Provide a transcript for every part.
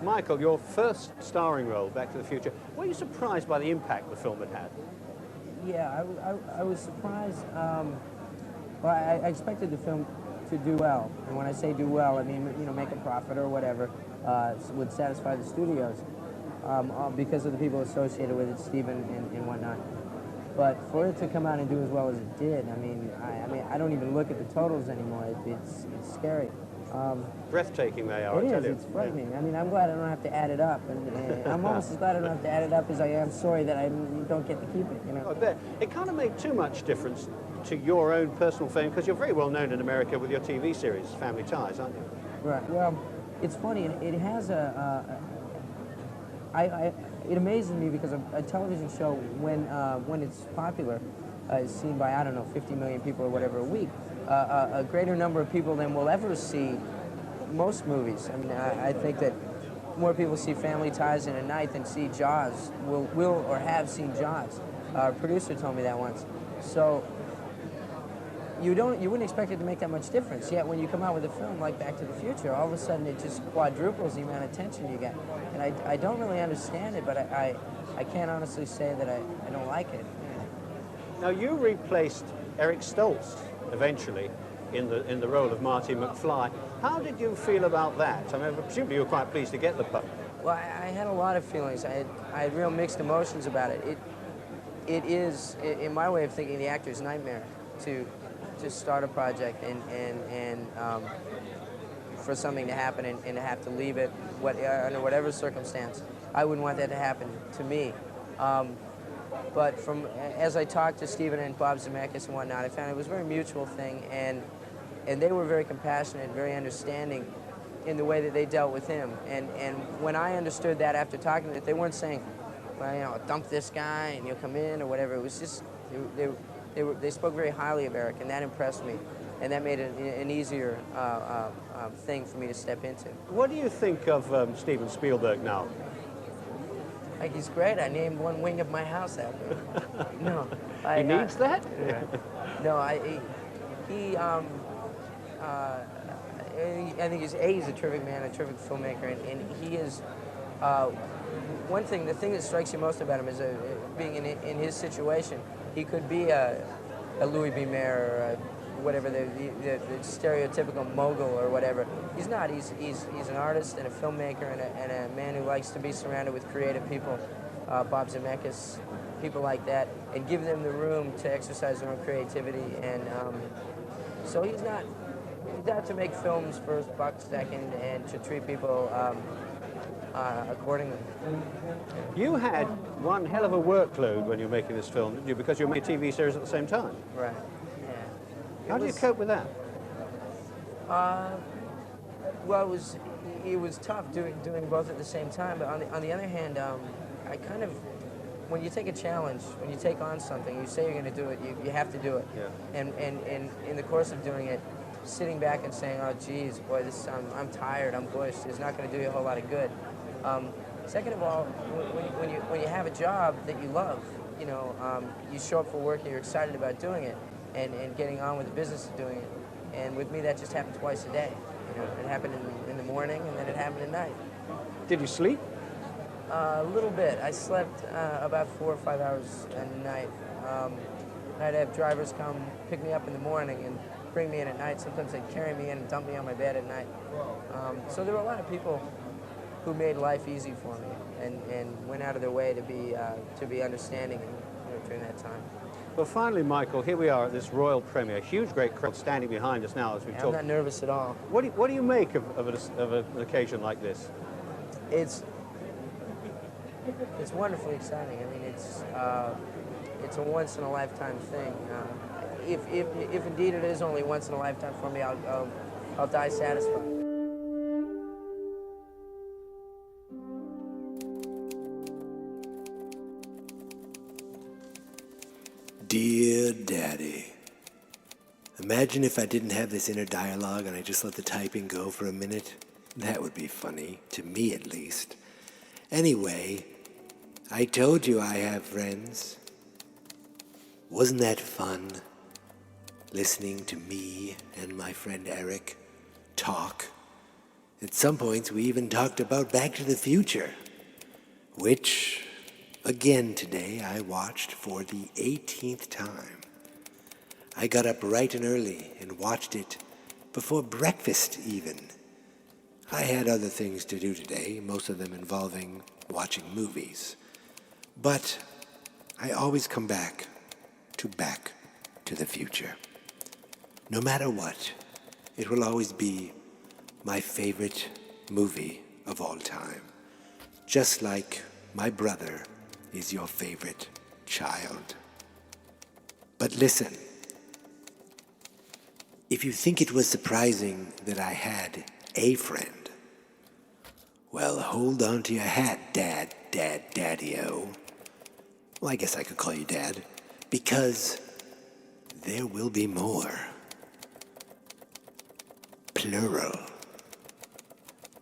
Michael, your first starring role, Back to the Future, were you surprised by the impact the film had had? Yeah, I was surprised. Well, I expected the film to do well, and when I say do well, I mean, you know, make a profit or whatever, would satisfy the studios because of the people associated with it, Steven and whatnot. But for it to come out and do as well as it did, I mean, I don't even look at the totals anymore. It's scary. Breathtaking they are, It I tell is. you. It's frightening. I mean, I'm glad I don't have to add it up, and I'm almost as glad I don't have to add it up as I am sorry that I don't get to keep it. You know. I bet. It can't have made too much difference to your own personal fame because you're very well known in America with your TV series, Family Ties, aren't you? Right. Well, it's funny. It has it amazes me because a television show, when it's popular, is seen by, I don't know, 50 million people or whatever a week. A greater number of people than will ever see most movies. I mean, I think that more people see Family Ties in a night than see Jaws, will or have seen Jaws. Our producer told me that once. So you wouldn't expect it to make that much difference. Yet when you come out with a film like Back to the Future, all of a sudden it just quadruples the amount of attention you get. And I don't really understand it, but I can't honestly say that I don't like it. Now, you replaced Eric Stoltz eventually in the role of Marty McFly. How did you feel about that? I mean, presumably you were quite pleased to get the part. Well, I had a lot of feelings. I had real mixed emotions about it. It is, in my way of thinking, the actor's nightmare to start a project and for something to happen and to have to leave it under whatever circumstance. I wouldn't want that to happen to me. But as I talked to Stephen and Bob Zemeckis and whatnot, I found it was a very mutual thing, and they were very compassionate and very understanding in the way that they dealt with him. And when I understood that after talking to them, they weren't saying, well, you know, dump this guy and you'll come in or whatever. It was just, they spoke very highly of Eric, and that impressed me. And that made it an easier thing for me to step into. What do you think of Steven Spielberg now? I think he's great. I named one wing of my house after him. No, he needs that? Yeah. No, I think he's a terrific man, a terrific filmmaker, and he is. The thing that strikes you most about him is being in his situation. He could be a Louis B. Mayer or whatever, the stereotypical mogul or whatever. He's not. He's an artist and a filmmaker and a man who likes to be surrounded with creative people, Bob Zemeckis, people like that, and give them the room to exercise their own creativity. And so he's not to make films first, buck second, and to treat people accordingly. You had one hell of a workload when you were making this film, didn't you? Because you were making a TV series at the same time. Right. How do you cope with that? Well, it was tough doing both at the same time. But on the other hand, I kind of, when you take a challenge, when you take on something, you say you're going to do it, you have to do it. Yeah. And in the course of doing it, sitting back and saying, oh, geez, boy, I'm tired, I'm bushed, it's not going to do you a whole lot of good. Second of all, when you have a job that you love, you know, you show up for work and you're excited about doing it. And getting on with the business of doing it. And with me, that just happened twice a day. You know, it happened in the morning, and then it happened at night. Did you sleep? A little bit. I slept about 4 or 5 hours a night. I'd have drivers come pick me up in the morning and bring me in at night. Sometimes they'd carry me in and dump me on my bed at night. So there were a lot of people who made life easy for me and went out of their way to be understanding during that time. Well, finally, Michael, here we are at this royal premiere. Huge, great crowd standing behind us now as we talk. I'm not nervous at all. What do you make of an occasion like this? It's wonderfully exciting. I mean, it's a once-in-a-lifetime thing. If indeed it is only once in a lifetime for me, I'll die satisfied. Dear Daddy, imagine if I didn't have this inner dialogue and I just let the typing go for a minute. That would be funny, to me at least. Anyway, I told you I have friends. Wasn't that fun? Listening to me and my friend Eric talk At some points, we even talked about Back to the Future, which, again today, I watched for the 18th time. I got up bright and early and watched it before breakfast even. I had other things to do today, most of them involving watching movies. But I always come back to the Future. No matter what, it will always be my favorite movie of all time. Just like my brother is your favorite child. But listen, if you think it was surprising that I had a friend, well, hold on to your hat, Daddy-O. Well, I guess I could call you Dad, because there will be more. Plural.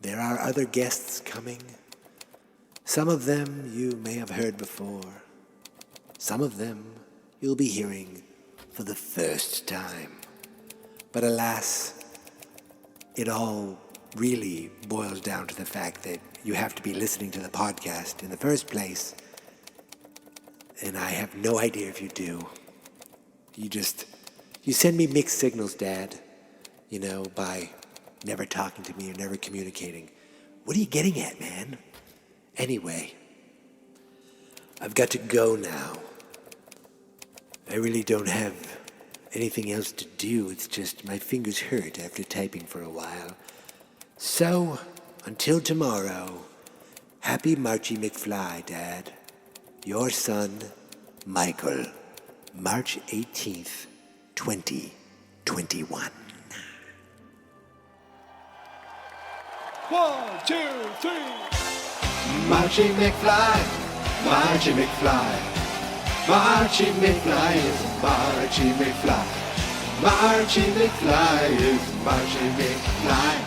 There are other guests coming. Some of them you may have heard before. Some of them you'll be hearing for the first time. But alas, it all really boils down to the fact that you have to be listening to the podcast in the first place. And I have no idea if you do. You send me mixed signals, Dad, by never talking to me or never communicating. What are you getting at, man? Anyway, I've got to go now. I really don't have anything else to do. It's just my fingers hurt after typing for a while. So, until tomorrow, happy Marchy McFly, Dad. Your son, Michael, March 18th, 2021. 1, 2, 3. Marchy McFly, Marchy McFly. Marchy McFly is Marchy McFly. Marchy McFly is Marchy McFly.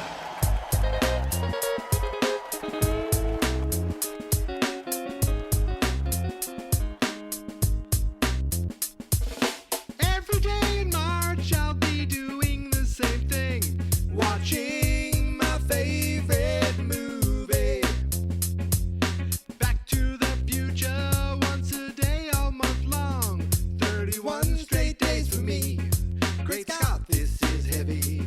Every day in March I'll be doing the same thing, watching my favorite movie. Back to the Future once a day all month long. 31 straight days for me. Great Scott, this is heavy.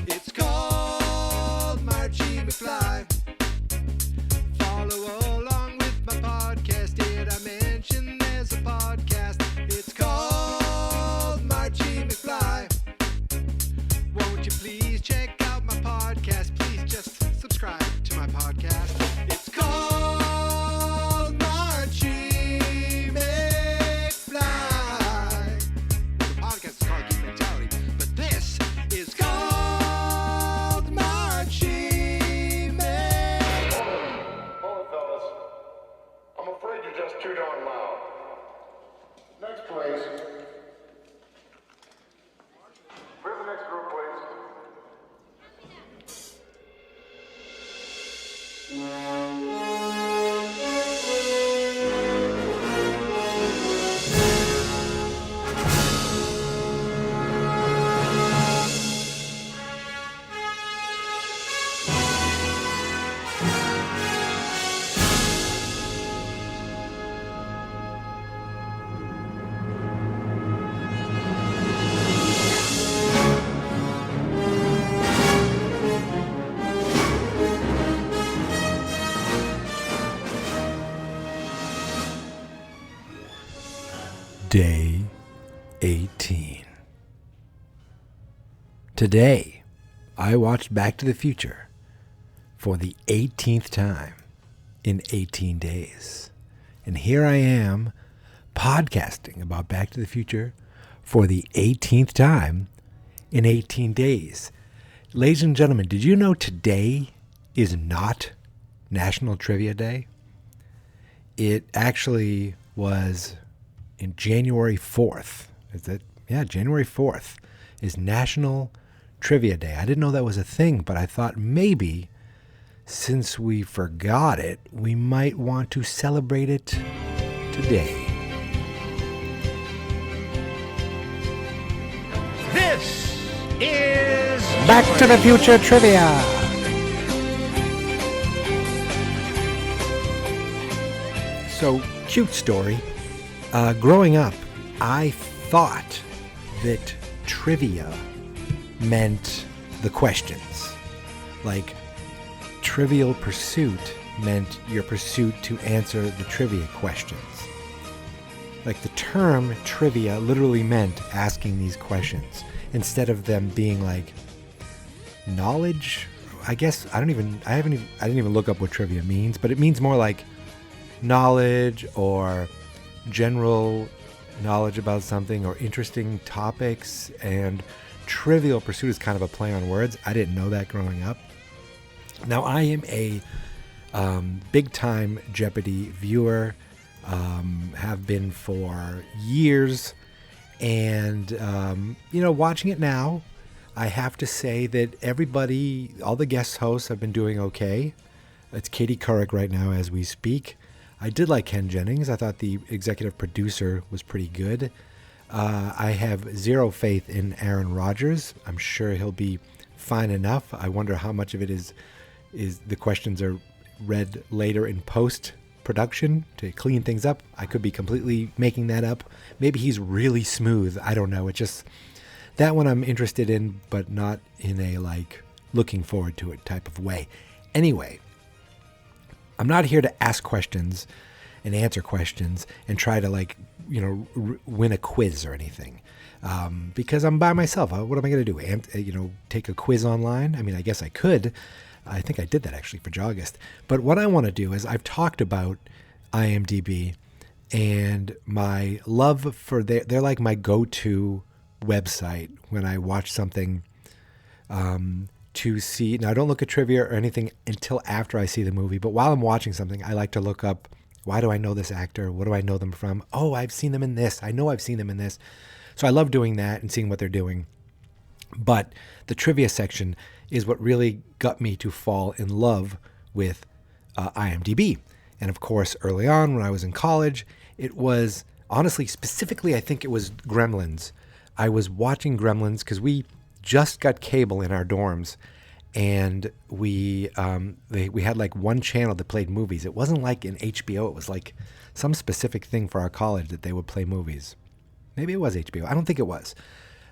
It's called Marchy McFly. Follow along with my podcast. Did I mention there's a podcast? It's called Marchy McFly. Won't you please check out my podcast? Please just subscribe to my podcast. It's called Marchy McFly. The podcast is called Geek Mentality, but this is called Marchy McFly. Hold it, fellas. I'm afraid you're just too darn loud. Next, please. We have the next group, please. Day 18. Today, I watched Back to the Future for the 18th time in 18 days. And here I am podcasting about Back to the Future for the 18th time in 18 days. Ladies and gentlemen, did you know today is not National Trivia Day? It actually was in January 4th. Is it? Yeah, January 4th is National Trivia Day. I didn't know that was a thing, but I thought maybe since we forgot it, we might want to celebrate it today. This is Back to the Future Trivia. So, cute story. Growing up, I thought that trivia meant the questions. Like, Trivial Pursuit meant your pursuit to answer the trivia questions. Like, the term trivia literally meant asking these questions instead of them being like knowledge. I guess I didn't even look up what trivia means, but it means more like knowledge or general knowledge about something or interesting topics. And Trivial Pursuit is kind of a play on words. I didn't know that growing up. Now, I am a big-time Jeopardy viewer, have been for years, and, watching it now, I have to say that everybody, all the guest hosts have been doing okay. It's Katie Couric right now as we speak. I did like Ken Jennings. I thought the executive producer was pretty good. I have zero faith in Aaron Rodgers. I'm sure he'll be fine enough. I wonder how much of it is the questions are read later in post-production to clean things up. I could be completely making that up. Maybe he's really smooth. I don't know. It's just that one I'm interested in, but not in a looking forward to it type of way. Anyway, I'm not here to ask questions and answer questions and try to win a quiz or anything. Because I'm by myself. What am I going to do? Take a quiz online? I mean, I guess I could. I think I did that actually for Jawgust. But what I want to do is I've talked about IMDb and my love for they're like my go-to website when I watch something to see. Now, I don't look at trivia or anything until after I see the movie. But while I'm watching something, I like to look up, why do I know this actor? What do I know them from? Oh, I've seen them in this. I know I've seen them in this. So I love doing that and seeing what they're doing. But the trivia section is what really got me to fall in love with IMDb. And of course, early on when I was in college, it was honestly, specifically, I think it was Gremlins. I was watching Gremlins because we just got cable in our dorms, and we had one channel that played movies. It wasn't like an HBO. It was like some specific thing for our college that they would play movies. Maybe it was HBO. I don't think it was.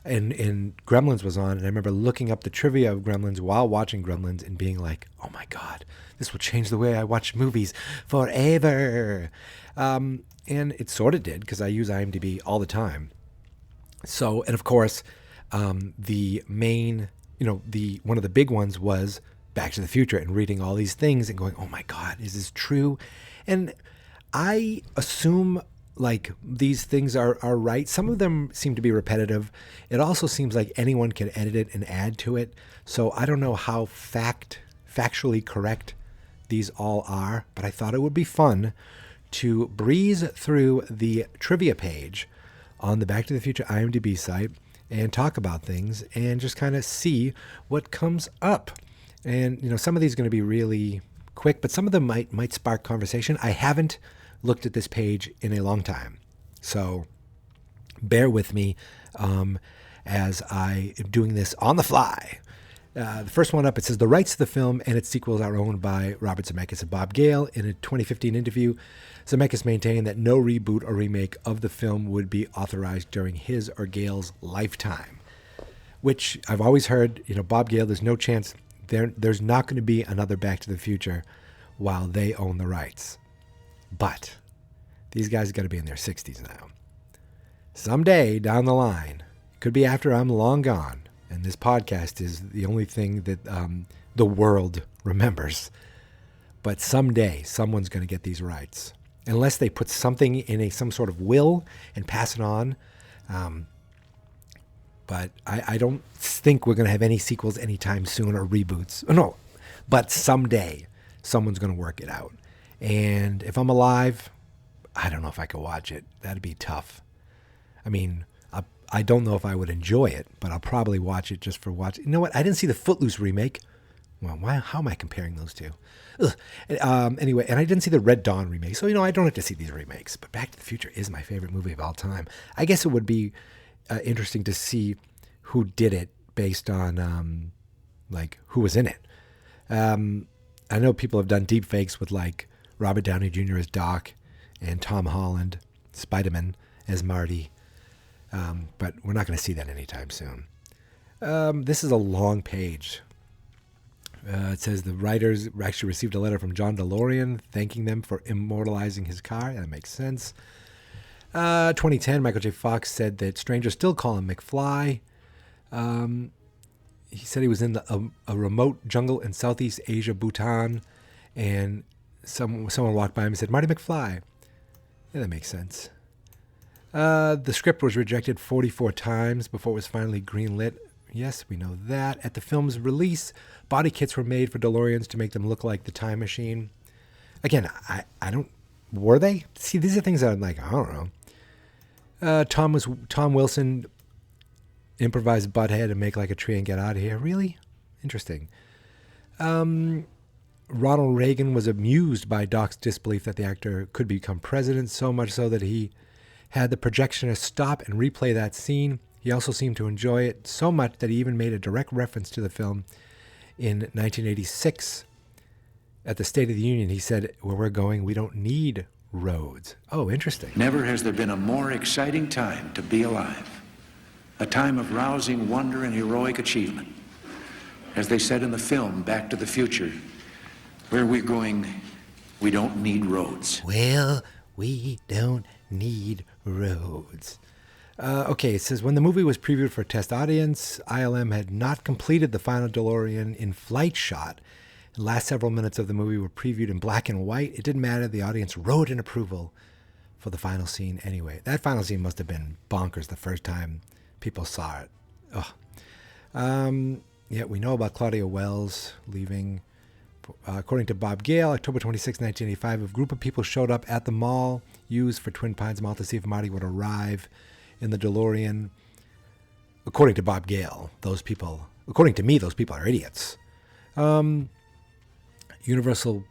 And Gremlins was on, and I remember looking up the trivia of Gremlins while watching Gremlins and being like, oh my God, this will change the way I watch movies forever. And it sort of did, because I use IMDb all the time. So, and of course, the main, one of the big ones was Back to the Future, and reading all these things and going, oh my God, is this true? And I assume these things are right. Some of them seem to be repetitive. It also seems like anyone can edit it and add to it. So I don't know how factually correct these all are, but I thought it would be fun to breeze through the trivia page on the Back to the Future IMDb site and talk about things and just kind of see what comes up. And, some of these are going to be really quick, but some of them might spark conversation. I haven't looked at this page in a long time, so bear with me as I am doing this on the fly. The first one up, it says, the rights to the film and its sequels are owned by Robert Zemeckis and Bob Gale. In a 2015 interview, Zemeckis maintained that no reboot or remake of the film would be authorized during his or Gale's lifetime, which I've always heard, Bob Gale, there's no chance there's not going to be another Back to the Future while they own the rights. But these guys got to be in their 60s now. Someday down the line, could be after I'm long gone, and this podcast is the only thing that the world remembers. But someday, someone's going to get these rights. Unless they put something in some sort of will and pass it on. But I don't think we're going to have any sequels anytime soon or reboots. No, but someday, someone's going to work it out. And if I'm alive, I don't know if I could watch it. That'd be tough. I mean, I don't know if I would enjoy it, but I'll probably watch it just for watching. You know what? I didn't see the Footloose remake. Well, how am I comparing those two? Anyway, and I didn't see the Red Dawn remake. So, I don't have to see these remakes. But Back to the Future is my favorite movie of all time. I guess it would be interesting to see who did it based on, who was in it. I know people have done deep fakes with, Robert Downey Jr. as Doc and Tom Holland, Spider-Man, as Marty. But we're not going to see that anytime soon. This is a long page. It says the writers actually received a letter from John DeLorean thanking them for immortalizing his car. That makes sense. 2010, Michael J. Fox said that strangers still call him McFly. He said he was in a remote jungle in Southeast Asia, Bhutan, and someone walked by him and said, "Marty McFly." Yeah, that makes sense. The script was rejected 44 times before it was finally greenlit. Yes, we know that. At the film's release, body kits were made for DeLoreans to make them look like the time machine. Again, I don't... Were they? See, these are things that I'm like, I don't know. Tom Wilson improvised butthead and make like a tree and get out of here. Really? Interesting. Ronald Reagan was amused by Doc's disbelief that the actor could become president, so much so that he had the projectionist stop and replay that scene. He also seemed to enjoy it so much that he even made a direct reference to the film in 1986. At the State of the Union, he said, "Where we're going, we don't need roads." Oh, interesting. Never has there been a more exciting time to be alive. A time of rousing wonder and heroic achievement. As they said in the film, Back to the Future, where we're going, we don't need roads. Well, we don't need roads. Okay, it says, when the movie was previewed for a test audience, ILM had not completed the final DeLorean in-flight shot. The last several minutes of the movie were previewed in black and white. It didn't matter. The audience wrote in approval for the final scene anyway. That final scene must have been bonkers the first time people saw it. Yeah, we know about Claudia Wells leaving. According to Bob Gale, October 26, 1985, a group of people showed up at the mall used for Twin Pines Mall to see if Marty would arrive in the DeLorean. According to Bob Gale, according to me, those people are idiots. Universal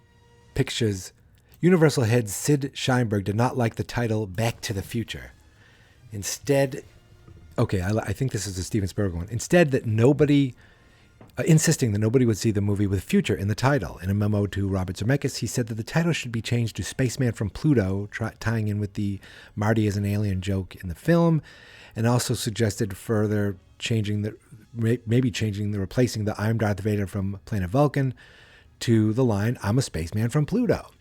head Sid Sheinberg did not like the title Back to the Future. Instead, I think this is a Steven Spielberg one. Instead, insisting that nobody would see the movie with future in the title. In a memo to Robert Zemeckis, he said that the title should be changed to Spaceman from Pluto, tying in with the Marty as an alien joke in the film, and also suggested further replacing the I'm Darth Vader from Planet Vulcan to the line, I'm a spaceman from Pluto.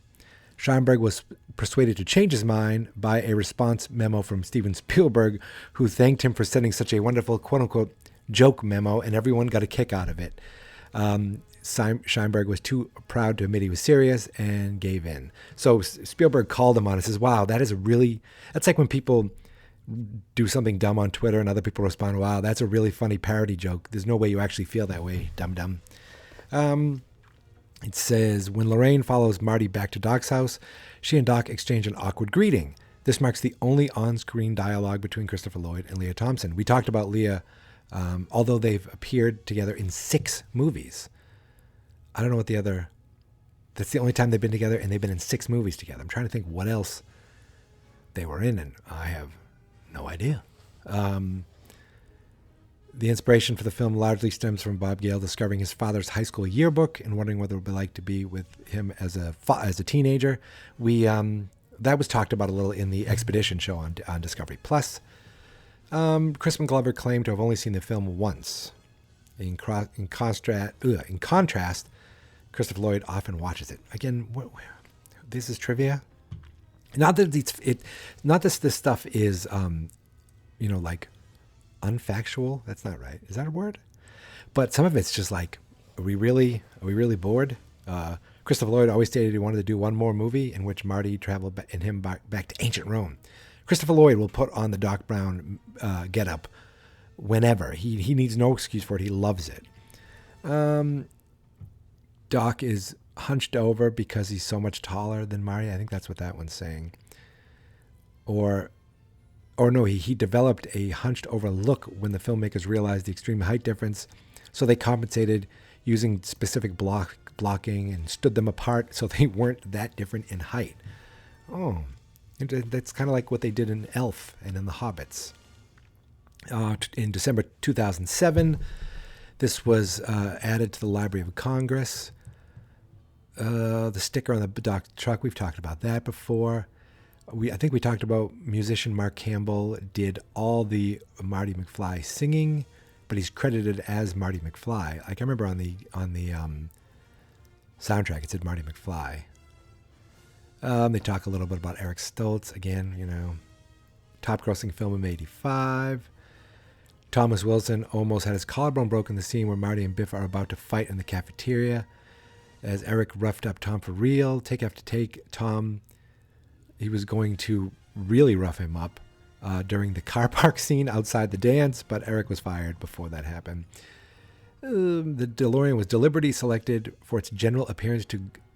Scheinberg was persuaded to change his mind by a response memo from Steven Spielberg, who thanked him for sending such a wonderful, quote-unquote, joke memo, and everyone got a kick out of it. Scheinberg was too proud to admit he was serious and gave in. So Spielberg called him on it and says, wow, that's like when people do something dumb on Twitter and other people respond, wow, that's a really funny parody joke. There's no way you actually feel that way, dum-dum. It says, when Lorraine follows Marty back to Doc's house, she and Doc exchange an awkward greeting. This marks the only on-screen dialogue between Christopher Lloyd and Leah Thompson. We talked about Leah, although they've appeared together in 6 movies. I don't know what that's the only time they've been together, and they've been in 6 movies together. I'm trying to think what else they were in, and I have no idea. The inspiration for the film largely stems from Bob Gale discovering his father's high school yearbook and wondering what it would be like to be with him as a teenager. That was talked about a little in the Expedition show on Discovery Plus. Crispin Glover claimed to have only seen the film once. In contrast, Christopher Lloyd often watches it. Again, this is trivia. Not that this stuff is, like unfactual. That's not right. Is that a word? But some of it's just like, are we really bored? Christopher Lloyd always stated he wanted to do one more movie in which Marty traveled back to ancient Rome. Christopher Lloyd will put on the Doc Brown getup whenever. He needs no excuse for it. He loves it. Doc is hunched over because he's so much taller than Marty. I think that's what that one's saying. Or no, he developed a hunched over look when the filmmakers realized the extreme height difference. So they compensated using specific blocking and stood them apart so they weren't that different in height. Oh, that's kind of like what they did in Elf and in The Hobbits. In December 2007, this was added to the Library of Congress. The sticker on the Doc truck, we've talked about that before. I think we talked about musician Mark Campbell did all the Marty McFly singing, but he's credited as Marty McFly. Like I remember on the soundtrack it said Marty McFly. They talk a little bit about Eric Stoltz again. Top grossing film of '85. Thomas Wilson almost had his collarbone broken in the scene where Marty and Biff are about to fight in the cafeteria. As Eric roughed up Tom for real, take after take, Tom, he was going to really rough him up during the car park scene outside the dance, but Eric was fired before that happened. The DeLorean was deliberately selected for its general appearance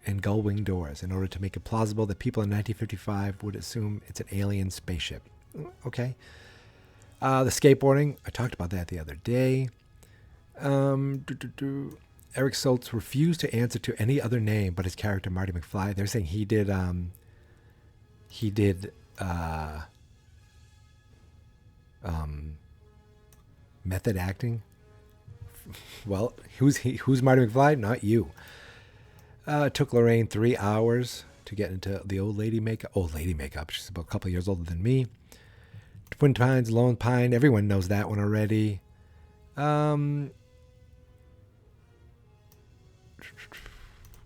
and gull-wing doors in order to make it plausible that people in 1955 would assume it's an alien spaceship. Okay. The skateboarding, I talked about that the other day. Eric Stoltz refused to answer to any other name but his character Marty McFly. They're saying he did method acting. Well, who's Marty McFly? Not you. It took Lorraine 3 hours to get into the old lady makeup. She's about a couple of years older than me. Twin Pines, Lone Pine. Everyone knows that one already.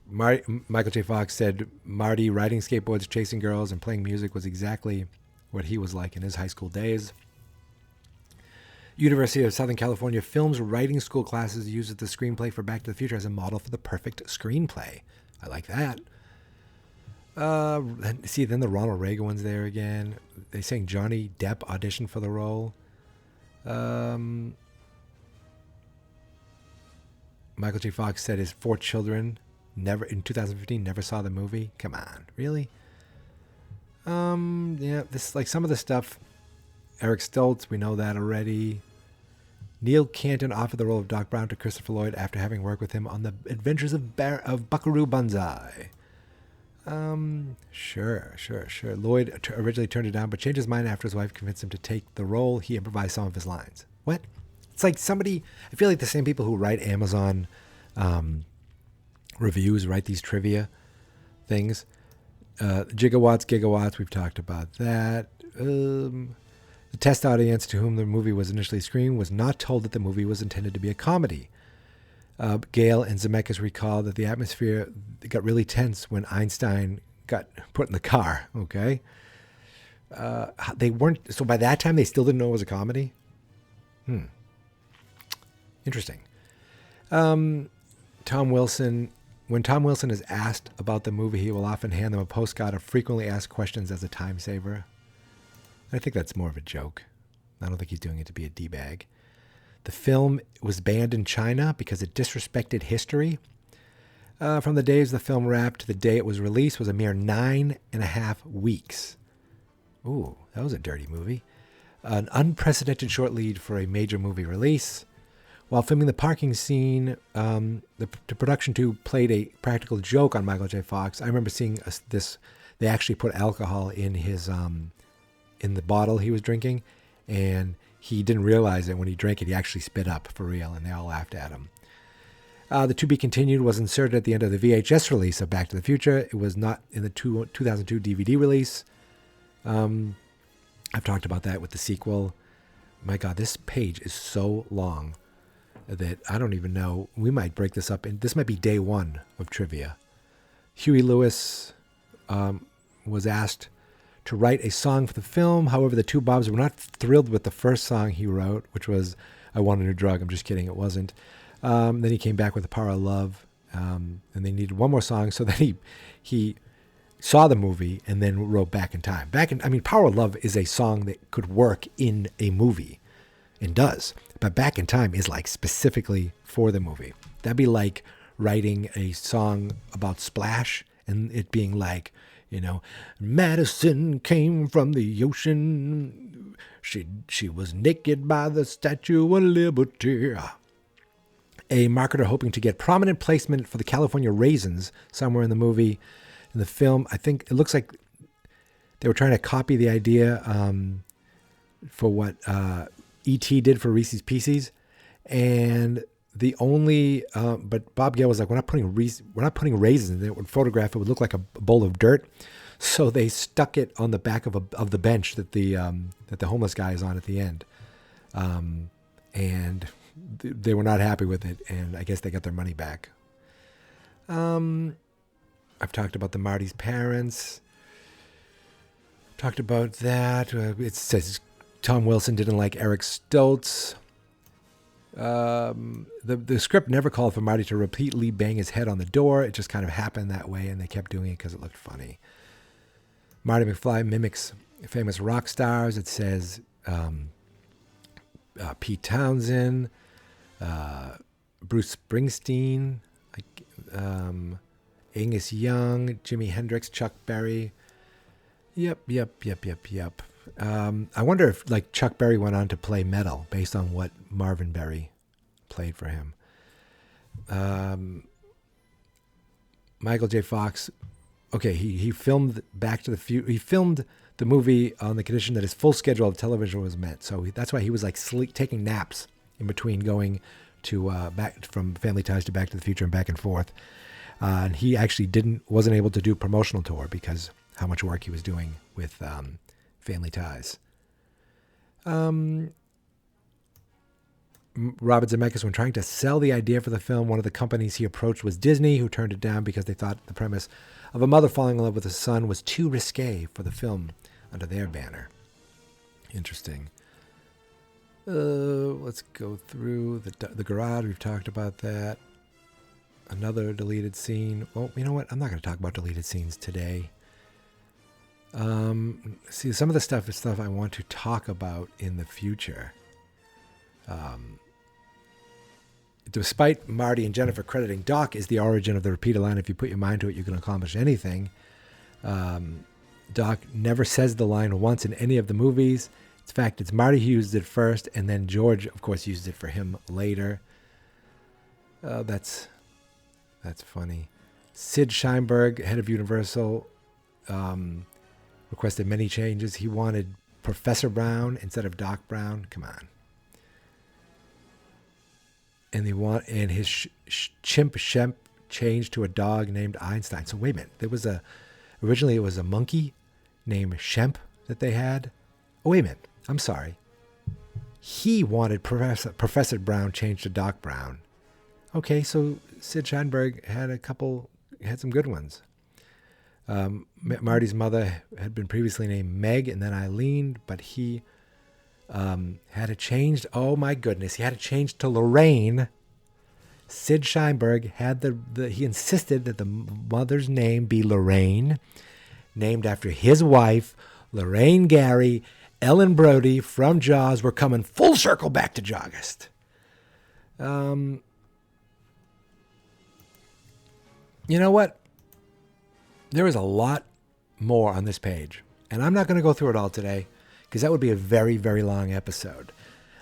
Michael J. Fox said Marty riding skateboards, chasing girls, and playing music was exactly what he was like in his high school days. University of Southern California Films writing school classes uses the screenplay for Back to the Future as a model for the perfect screenplay. I like that. Then the Ronald Reagan one's there again. They saying Johnny Depp auditioned for the role. Michael J. Fox said his 4 children in 2015 never saw the movie. Come on, really? This like some of the stuff. Eric Stoltz, we know that already. Neil Canton offered the role of Doc Brown to Christopher Lloyd after having worked with him on the Adventures of Buckaroo Banzai. Sure. Lloyd originally turned it down, but changed his mind after his wife convinced him to take the role. He improvised some of his lines. What? It's like I feel like the same people who write Amazon reviews write these trivia things. Gigawatts, we've talked about that. The test audience to whom the movie was initially screened was not told that the movie was intended to be a comedy. Gale and Zemeckis recall that the atmosphere got really tense when Einstein got put in the car, okay? They weren't, so by that time they still didn't know it was a comedy? Interesting. Tom Wilson, when Tom Wilson is asked about the movie, he will often hand them a postcard of frequently asked questions as a time saver. I think that's more of a joke. I don't think he's doing it to be a D-bag. The film was banned in China because it disrespected history. From the days the film wrapped to the day it was released was a mere 9.5 weeks. Ooh, that was a dirty movie. An unprecedented short lead for a major movie release. While filming the parking scene, the production crew played a practical joke on Michael J. Fox. I remember seeing this. They actually put alcohol in his in the bottle he was drinking, and he didn't realize it. When he drank it, he actually spit up for real, and they all laughed at him. The To Be Continued was inserted at the end of the VHS release of Back to the Future. It was not in the 2002 DVD release. I've talked about that with the sequel. My God, this page is so long that I don't even know. We might break this up. This might be day one of trivia. Huey Lewis was asked to write a song for the film. However, the two Bobs were not thrilled with the first song he wrote, which was I Want a New Drug. I'm just kidding. It wasn't. Then he came back with The Power of Love, and they needed one more song. So then he saw the movie and then wrote Back in Time. Power of Love is a song that could work in a movie and does. But Back in Time is like specifically for the movie. That'd be like writing a song about Splash and it being like, Madison came from the ocean. She was naked by the Statue of Liberty. A marketer hoping to get prominent placement for the California Raisins somewhere in the movie. In the film, I think it looks like they were trying to copy the idea for what E.T. did for Reese's Pieces. And the only, but Bob Gale was like, we're not putting raisins in it. Would photograph it would look like a bowl of dirt. So they stuck it on the back of the bench that the homeless guy is on at the end. And they were not happy with it, and I guess they got their money back. I've talked about the Marty's parents. Talked about that. It says Tom Wilson didn't like Eric Stoltz. The script never called for Marty to repeatedly bang his head on the door. It just kind of happened that way, and they kept doing it because it looked funny. Marty McFly mimics famous rock stars. It says Pete Townsend, Bruce Springsteen, Angus Young, Jimi Hendrix, Chuck Berry. Yep. I wonder if like Chuck Berry went on to play metal based on what Marvin Berry played for him. Michael J. Fox. Okay, he filmed Back to the Future. He filmed the movie on the condition that his full schedule of television was met. So that's why he was like taking naps in between going to back from Family Ties to Back to the Future and back and forth. And he actually wasn't able to do promotional tour because how much work he was doing with Family Ties. Robert Zemeckis, when trying to sell the idea for the film, one of the companies he approached was Disney, who turned it down because they thought the premise of a mother falling in love with a son was too risque for the film under their banner. Interesting. Let's go through the garage. We've talked about that. Another deleted scene. Well, you know what? I'm not going to talk about deleted scenes today. See, some of the stuff is stuff I want to talk about in the future. Despite Marty and Jennifer crediting Doc as the origin of the repeated line, if you put your mind to it, you can accomplish anything. Doc never says the line once in any of the movies. In fact, it's Marty who used it first, and then George, of course, used it for him later. That's funny. Sid Sheinberg, head of Universal, requested many changes. He wanted Professor Brown instead of Doc Brown. Come on. And his chimp Shemp changed to a dog named Einstein. So wait a minute. Originally it was a monkey named Shemp that they had. Oh, wait a minute. I'm sorry. He wanted Professor Brown changed to Doc Brown. Okay, so Sid Sheinberg had some good ones. Marty's mother had been previously named Meg and then Eileen, but he had it changed. Oh my goodness, he had it changed to Lorraine. Sid Sheinberg had he insisted that the mother's name be Lorraine, named after his wife, Lorraine Gary. Ellen Brody from Jaws. We're coming full circle back to Joggist. You know what? There is a lot more on this page, and I'm not going to go through it all today because that would be a very, very long episode.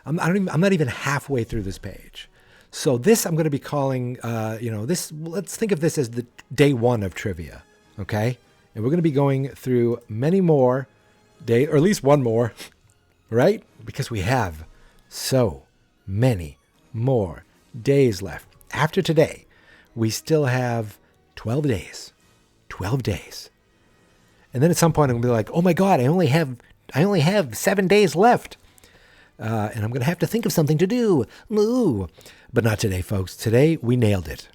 I'm not even halfway through this page. So this I'm going to be calling, this. Let's think of this as the day one of trivia, okay? And we're going to be going through many more days, or at least one more, right? Because we have so many more days left. After today, we still have 12 days. 12 days. And then at some point I'm going to be like, oh my God, I only have 7 days left. And I'm going to have to think of something to do. Ooh. But not today, folks. Today, we nailed it.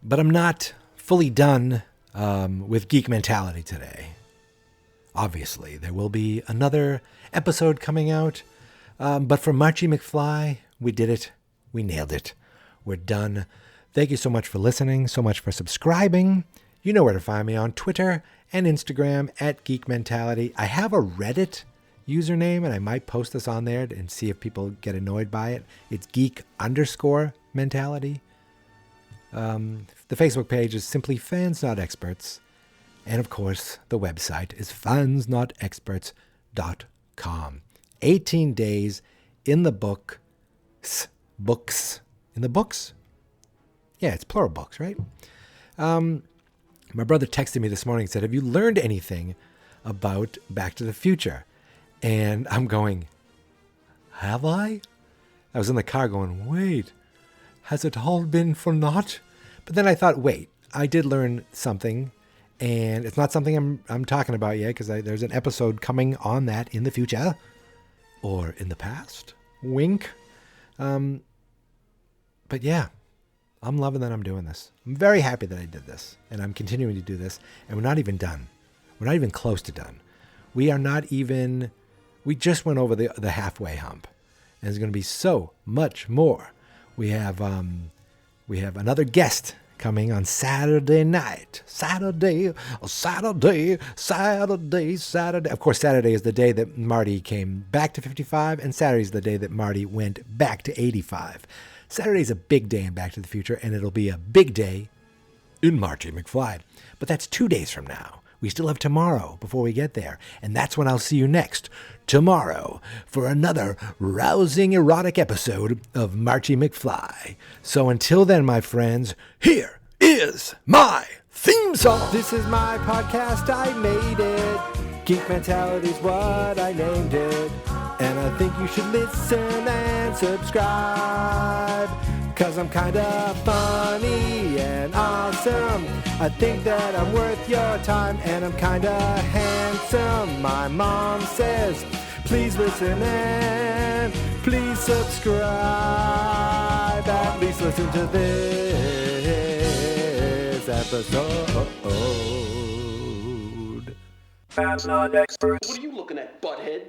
But I'm not fully done with Geek Mentality today. Obviously, there will be another episode coming out. But for Marchy McFly, we did it. We nailed it. We're done. Thank you so much for listening, so much for subscribing. You know where to find me on Twitter and Instagram at Geek Mentality. I have a Reddit username, and I might post this on there and see if people get annoyed by it. It's geek_mentality. The Facebook page is simply Fans Not Experts. And of course, the website is fansnotexperts.com. 18 days in the books. In the books? Yeah, it's plural books, right? My brother texted me this morning and said, have you learned anything about Back to the Future? And I'm going, have I? I was in the car going, wait, has it all been for naught? But then I thought, wait, I did learn something. And it's not something I'm talking about yet because there's an episode coming on that in the future or in the past. Wink. But yeah, I'm loving that I'm doing this. I'm very happy that I did this, and I'm continuing to do this, and we're not even done. We're not even close to done. We just went over the halfway hump, and there's going to be so much more. We have another guest coming on Saturday night. Saturday. Of course, Saturday is the day that Marty came back to 55, and Saturday is the day that Marty went back to 85. Saturday's a big day in Back to the Future, and it'll be a big day in Marchy McFly. But that's 2 days from now. We still have tomorrow before we get there, and that's when I'll see you next, tomorrow, for another rousing erotic episode of Marchy McFly. So until then, my friends, here is my theme song. This is my podcast, I made it. Geek Mentality's what I named it. And I think you should listen and subscribe, 'cause I'm kinda funny and awesome. I think that I'm worth your time, and I'm kinda handsome. My mom says, please listen and please subscribe. At least listen to this episode. Fab's not expert. What are you looking at, butthead?